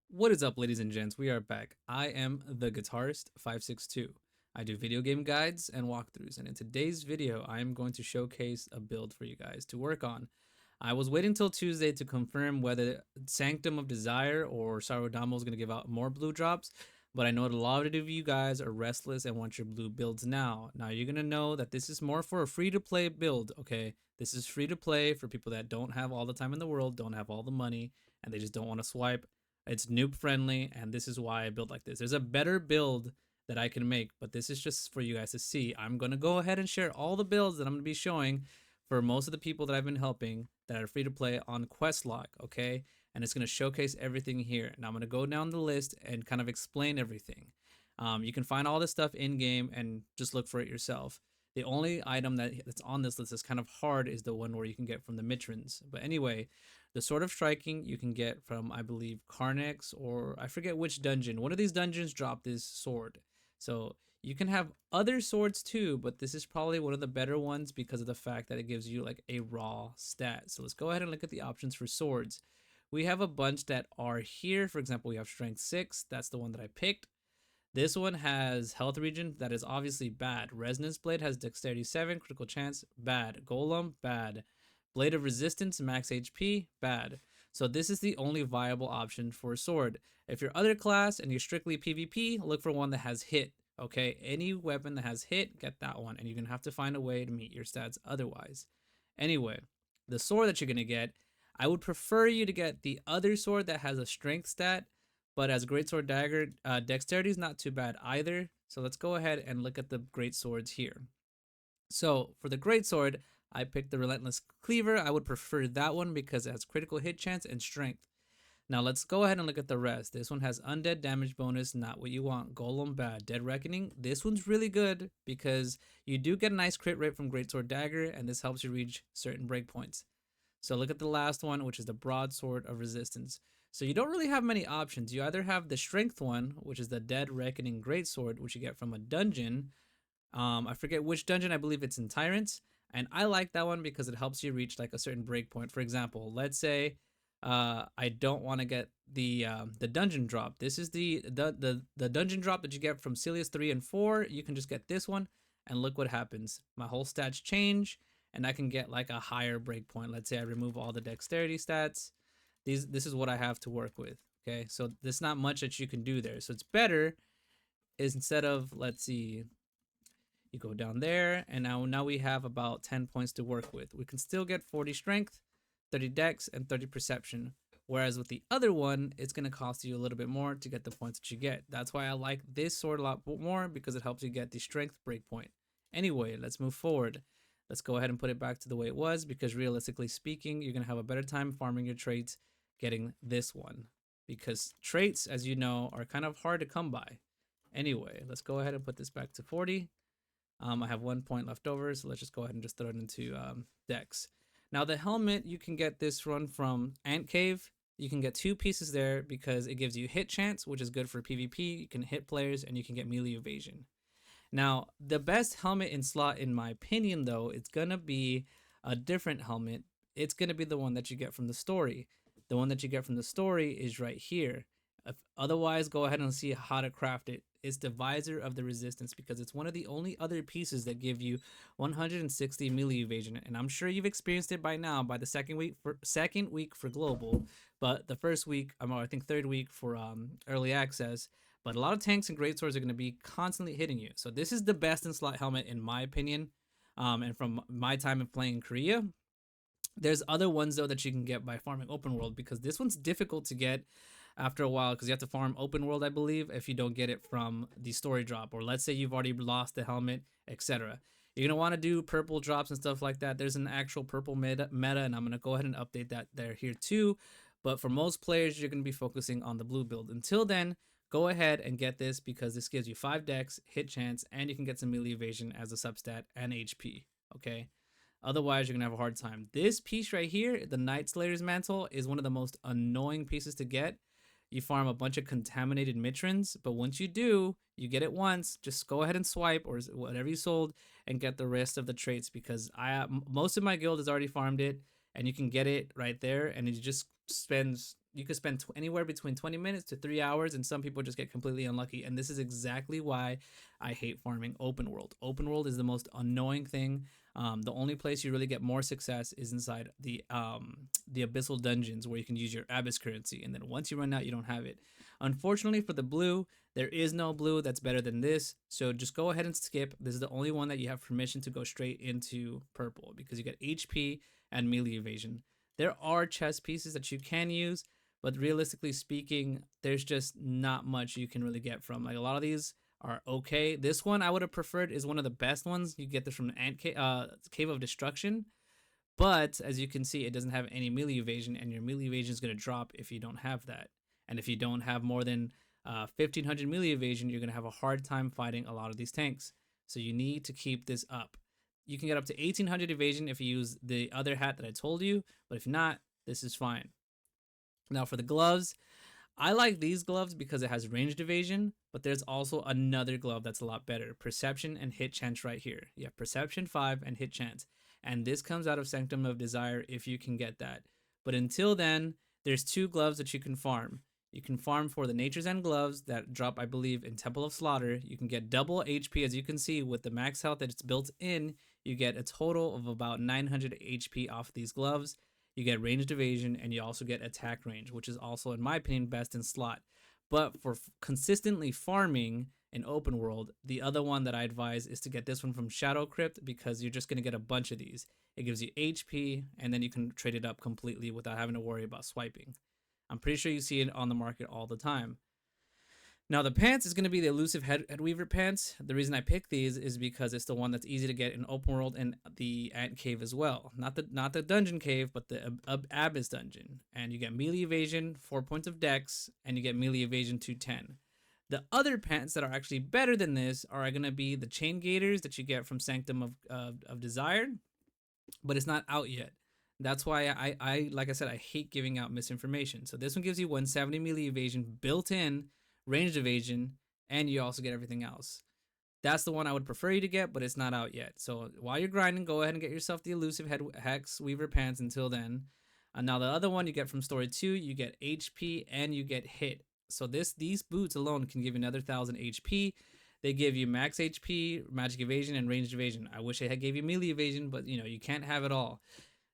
What is up, ladies and gents? We are back. I am the guitarist 562. I do video game guides and walkthroughs, and in today's video, I am going to showcase a build for you guys to work on. I was waiting till Tuesday to confirm whether Sanctum of Desire or Sarodamo is going to give out more blue drops, but I know that a lot of you guys are restless and want your blue builds now. Now, you're going to know that this is more for a free-to-play build, okay? This is free to play for people that don't have all the time in the world, don't have all the money, and they just don't want to swipe. It's noob friendly, and this is why I build like this. There's a better build that I can make, but this is just for you guys to see. I'm going to go ahead and share all the builds that I'm going to be showing for most of the people that I've been helping that are free to play on Questlog, okay? And it's going to showcase everything here. Now I'm going to go down the list and kind of explain everything. You can find all this stuff in game and just look for it yourself. The only item that's on this list that's kind of hard is the one where you can get from the Mitrins. But anyway, the Sword of Striking you can get from, I believe, Carnex, or I forget which dungeon. One of these dungeons drop this sword. So you can have other swords too, but this is probably one of the better ones because of the fact that it gives you like a raw stat. So let's go ahead and look at the options for swords. We have a bunch that are here. For example, we have Strength 6. That's the one that I picked. This one has health regen. That is obviously bad. Resonance Blade has dexterity 7, critical chance, bad. Golem, bad. Blade of Resistance, max HP, bad. So this is the only viable option for a sword. If you're other class and you're strictly PvP, look for one that has hit. Okay, any weapon that has hit, get that one. And you're going to have to find a way to meet your stats otherwise. Anyway, the sword that you're going to get, I would prefer you to get the other sword that has a strength stat, but as Greatsword Dagger, dexterity is not too bad either. So let's go ahead and look at the great swords here. So for the Greatsword, I picked the Relentless Cleaver. I would prefer that one because it has critical hit chance and strength. Now let's go ahead and look at the rest. This one has undead damage bonus, not what you want. Golem, bad. Dead Reckoning, this one's really good because you do get a nice crit rate from Greatsword Dagger, and this helps you reach certain breakpoints. So look at the last one, which is the Broadsword of Resistance. So you don't really have many options. You either have the Strength one, which is the Dead Reckoning Greatsword, which you get from a dungeon. I forget which dungeon. I believe it's in Tyrants, and I like that one because it helps you reach like a certain breakpoint. For example, let's say I don't want to get the dungeon drop. This is the dungeon drop that you get from Celius 3 and 4. You can just get this one, and look what happens. My whole stats change, and I can get like a higher breakpoint. Let's say I remove all the dexterity stats. This is what I have to work with. Okay, so there's not much that you can do there. So it's better is instead of, let's see, you go down there, and now we have about 10 points to work with. We can still get 40 strength, 30 dex, and 30 perception. Whereas with the other one, it's going to cost you a little bit more to get the points that you get. That's why I like this sword a lot more, because it helps you get the strength breakpoint. Anyway, let's move forward. Let's go ahead and put it back to the way it was, because realistically speaking, you're going to have a better time farming your traits getting this one, because traits, as you know, are kind of hard to come by. Anyway, let's go ahead and put this back to 40. I have 1 point left over, so let's just go ahead and just throw it into Dex. Now the helmet, you can get this one from Ant Cave. You can get 2 pieces there because it gives you hit chance, which is good for PvP. You can hit players, and you can get melee evasion. Now, the best helmet in slot, in my opinion, though, it's going to be a different helmet. It's going to be the one that you get from the story. The one that you get from the story is right here. Otherwise, go ahead and see how to craft it. It's the Visor of the Resistance, because it's one of the only other pieces that give you 160 melee evasion. And I'm sure you've experienced it by now by the second week for global, but the first week, I think third week for early access. But a lot of tanks and greatswords are going to be constantly hitting you. So this is the best in slot helmet in my opinion. And from my time of playing in Korea, there's other ones though that you can get by farming open world, because this one's difficult to get after a while, because you have to farm open world, I believe, if you don't get it from the story drop, or let's say you've already lost the helmet, etc. You're gonna want to do purple drops and stuff like that. There's an actual purple meta, and I'm gonna go ahead and update that there here too. But for most players, you're gonna be focusing on the blue build. Until then, go ahead and get this, because this gives you 5 dex, hit chance, and you can get some melee evasion as a substat and HP. Okay. Otherwise, you're gonna have a hard time. This piece right here, the Night Slayer's Mantle, is one of the most annoying pieces to get. You farm a bunch of contaminated Mitrins, but once you do, you get it once. Just go ahead and swipe or whatever you sold and get the rest of the traits, because most of my guild has already farmed it, and you can get it right there, and it just spends you could spend anywhere between 20 minutes to 3 hours, and some people just get completely unlucky. And this is exactly why I hate farming open world. Open world is the most annoying thing. The only place you really get more success is inside the abyssal dungeons, where you can use your abyss currency, and then once you run out, you don't have it. Unfortunately for the blue, there is no blue that's better than this, so just go ahead and skip. This is the only one that you have permission to go straight into purple, because you get HP and melee evasion. There are chess pieces that you can use, but realistically speaking, there's just not much you can really get from. Like, a lot of these are okay. This one I would have preferred is one of the best ones. You get this from the Cave of Destruction, but as you can see, it doesn't have any melee evasion, and your melee evasion is going to drop if you don't have that. And if you don't have more than 1500 melee evasion, you're going to have a hard time fighting a lot of these tanks. So you need to keep this up. You can get up to 1800 evasion if you use the other hat that I told you, but if not, this is fine. Now for the gloves, I like these gloves because it has ranged evasion, but there's also another glove that's a lot better. Perception and hit chance right here. You have Perception 5 and hit chance. And this comes out of Sanctum of Desire if you can get that. But until then, there's two gloves that you can farm. You can farm for the Nature's End gloves that drop, I believe, in Temple of Slaughter. You can get double HP, as you can see, with the max health that it's built in. You get a total of about 900 HP off these gloves. You get ranged evasion, and you also get attack range, which is also, in my opinion, best in slot. But for consistently farming in open world, the other one that I advise is to get this one from Shadow Crypt, because you're just going to get a bunch of these. It gives you HP, and then you can trade it up completely without having to worry about swiping. I'm pretty sure you see it on the market all the time. Now the pants is going to be the elusive headweaver pants. The reason I picked these is because it's the one that's easy to get in open world and the ant cave as well. Not the dungeon cave, but the abyss dungeon. And you get melee evasion, 4 points of dex, and you get melee evasion 210. The other pants that are actually better than this are going to be the chain gaiters that you get from Sanctum of Desire, but it's not out yet. That's why I like I said, I hate giving out misinformation. So this one gives you 170 melee evasion built in, ranged evasion, and you also get everything else. That's the one I would prefer you to get, but it's not out yet. So while you're grinding, go ahead and get yourself the elusive hex weaver pants until then. Now the other one you get from story 2, you get HP and you get hit. So these boots alone can give you another 1000 HP. They give you max HP, magic evasion, and ranged evasion. I wish I had gave you melee evasion, but you can't have it all.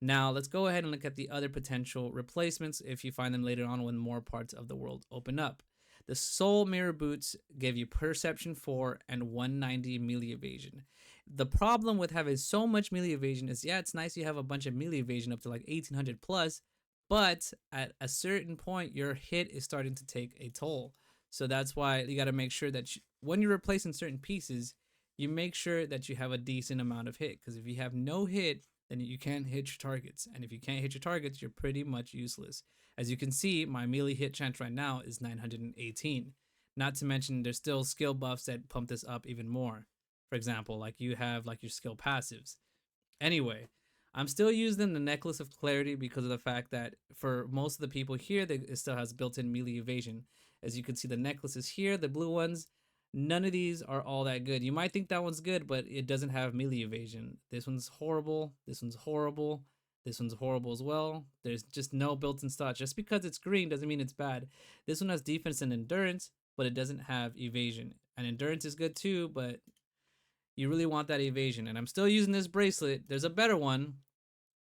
Now let's go ahead and look at the other potential replacements if you find them later on when more parts of the world open up. The Soul Mirror Boots give you Perception 4 and 190 melee evasion. The problem with having so much melee evasion is, yeah, it's nice you have a bunch of melee evasion up to like 1800 plus, but at a certain point, your hit is starting to take a toll. So that's why you got to make sure that when you're replacing certain pieces, you make sure that you have a decent amount of hit. Because if you have no hit, then you can't hit your targets. And if you can't hit your targets, you're pretty much useless. As you can see, my melee hit chance right now is 918. Not to mention, there's still skill buffs that pump this up even more. For example, like you have like your skill passives. Anyway, I'm still using the Necklace of Clarity because of the fact that for most of the people here, it still has built-in melee evasion. As you can see, the necklaces here, the blue ones, none of these are all that good. You might think that one's good, but it doesn't have melee evasion. This one's horrible. This one's horrible. This one's horrible as well. There's just no built-in stats. Just because it's green doesn't mean it's bad. This one has defense and endurance, but it doesn't have evasion. And endurance is good too, but you really want that evasion. And I'm still using this bracelet. There's a better one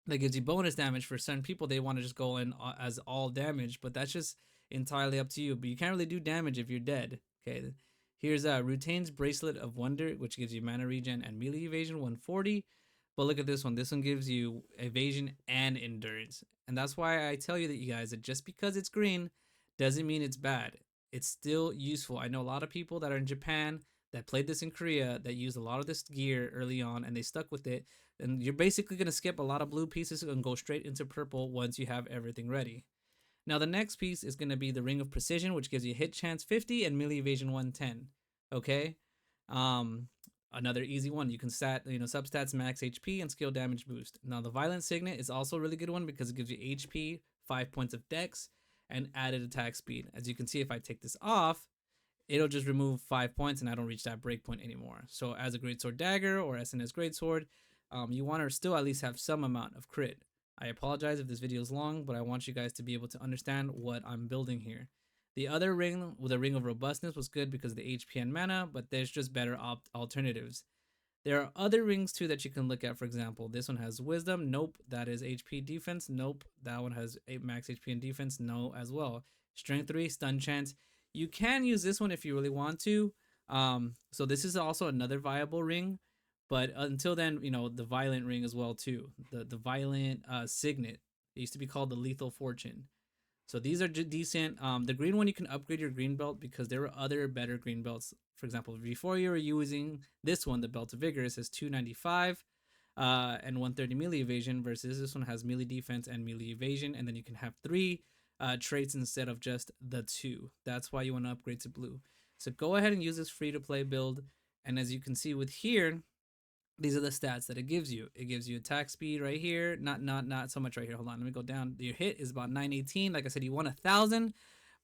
that gives you bonus damage for certain people. They want to just go in as all damage, but that's just entirely up to you. But you can't really do damage if you're dead. Okay. Here's Rutane's Bracelet of Wonder, which gives you mana regen and melee evasion 140. But look at this one. This one gives you evasion and endurance. And that's why I tell you that, you guys, that just because it's green doesn't mean it's bad. It's still useful. I know a lot of people that are in Japan that played this in Korea that used a lot of this gear early on and they stuck with it. And you're basically going to skip a lot of blue pieces and go straight into purple once you have everything ready. Now the next piece is going to be the Ring of Precision, which gives you hit chance 50 and melee evasion 110. Okay, another easy one. You can substats max HP and skill damage boost. Now the Violent Signet is also a really good one because it gives you HP, 5 points of dex, and added attack speed. As you can see, if I take this off, it'll just remove 5 points and I don't reach that breakpoint anymore. So as a Greatsword Dagger or SNS Greatsword, you want to still at least have some amount of crit. I apologize if this video is long, but I want you guys to be able to understand what I'm building here. The other ring, with the Ring of Robustness, was good because of the HP and mana, but there's just better alternatives. There are other rings too that you can look at. For example, this one has Wisdom. Nope. That is HP defense. Nope. That one has max HP and defense. No, as well. Strength 3, stun chance. You can use this one if you really want to. So this is also another viable ring. But until then, you know, the Violent ring as well too. The Violent Signet. It used to be called the Lethal Fortune. So these are decent. The green one, you can upgrade your green belt because there are other better green belts. For example, before you were using this one, the Belt of Vigor, it says 295 and 130 melee evasion, versus this one has melee defense and melee evasion. And then you can have 3 traits instead of just the 2. That's why you want to upgrade to blue. So go ahead and use this free to play build. And as you can see with here, these are the stats that it gives you. It gives you attack speed right here. Not so much right here. Hold on, let me go down. Your hit is about 918. Like I said, you want 1,000,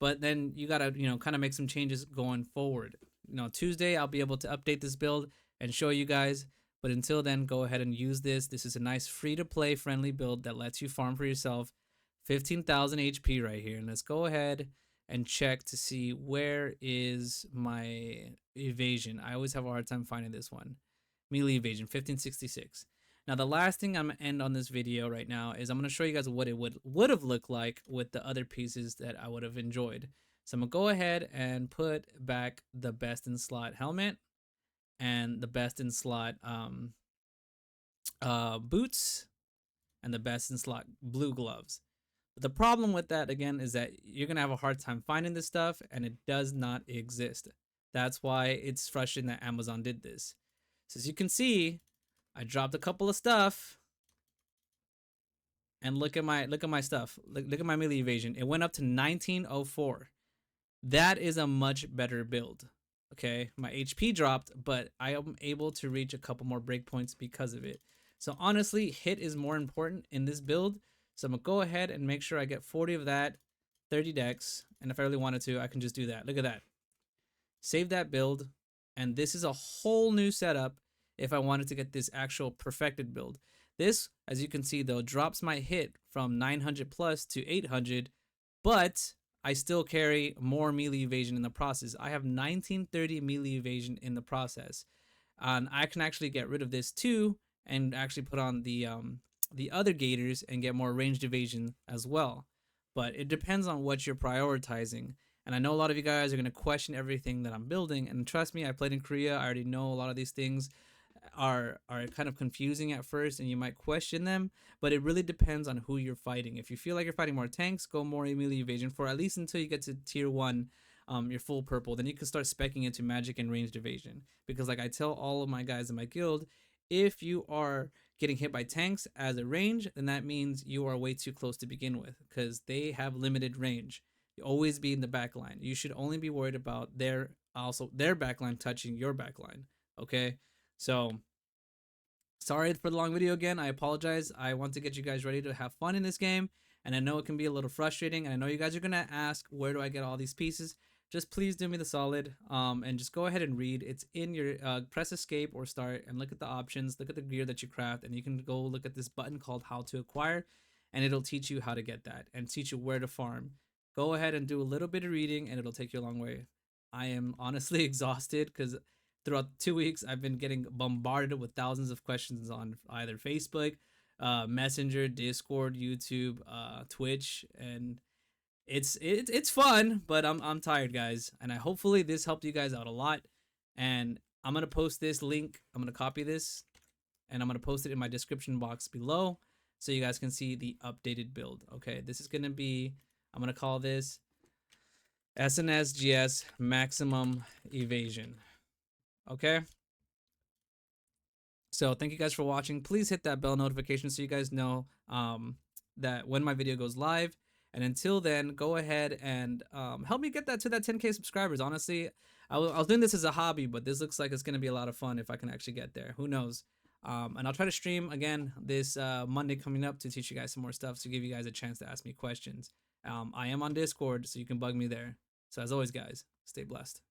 but then you gotta, you know, kind of make some changes going forward. You know, Tuesday I'll be able to update this build and show you guys. But until then, go ahead and use this. This is a nice free to play friendly build that lets you farm for yourself. 15,000 HP right here. And let's go ahead and check to see where is my evasion. I always have a hard time finding this one. Melee evasion, 1566. Now the last thing I'm gonna end on this video right now is I'm gonna show you guys what it would have looked like with the other pieces that I would have enjoyed. So I'm gonna go ahead and put back the best in slot helmet and the best in slot boots and the best in slot blue gloves. But the problem with that again is that you're gonna have a hard time finding this stuff and it does not exist. That's why it's frustrating that Amazon did this. So as you can see, I dropped a couple of stuff, and look at my stuff. Look at my melee evasion. It went up to 1904. That is a much better build. Okay, my HP dropped, but I am able to reach a couple more breakpoints because of it. So honestly, hit is more important in this build. So I'm gonna go ahead and make sure I get 40 of that, 30 dex, and if I really wanted to, I can just do that. Look at that. Save that build. And this is a whole new setup if I wanted to get this actual perfected build. This, as you can see though, drops my hit from 900 plus to 800, but I still carry more melee evasion in the process. I have 1930 melee evasion in the process. And I can actually get rid of this too and actually put on the other gators and get more ranged evasion as well. But it depends on what you're prioritizing. And I know a lot of you guys are going to question everything that I'm building. And trust me, I played in Korea. I already know a lot of these things are kind of confusing at first and you might question them. But it really depends on who you're fighting. If you feel like you're fighting more tanks, go more melee evasion for at least until you get to tier 1, your full purple. Then you can start speccing into magic and ranged evasion. Because like I tell all of my guys in my guild, if you are getting hit by tanks as a range, then that means you are way too close to begin with because they have limited range. You always be in the back line. You should only be worried about their backline touching your backline. Okay, so sorry for the long video again. I apologize. I want to get you guys ready to have fun in this game, and I know it can be a little frustrating. And I know you guys are gonna ask, where do I get all these pieces? Just please do me the solid, and just go ahead and read. It's in your press escape or start and look at the options. Look at the gear that you craft, and you can go look at this button called How to Acquire, and it'll teach you how to get that and teach you where to farm. Go ahead and do a little bit of reading and it'll take you a long way. I am honestly exhausted because throughout 2 weeks, I've been getting bombarded with thousands of questions on either Facebook, Messenger, Discord, YouTube, Twitch, and it's fun, but I'm tired, guys. And hopefully this helped you guys out a lot. And I'm gonna post this link. I'm gonna copy this, and I'm gonna post it in my description box below, so you guys can see the updated build. Okay, this is gonna be. I'm going to call this SNSGS Maximum Evasion. Okay? So thank you guys for watching. Please hit that bell notification so you guys know that when my video goes live. And until then, go ahead and help me get that to that 10K subscribers. Honestly, I was doing this as a hobby, but this looks like it's going to be a lot of fun if I can actually get there. Who knows? And I'll try to stream again this Monday coming up to teach you guys some more stuff, to give you guys a chance to ask me questions. I am on Discord, so you can bug me there. So as always, guys, stay blessed.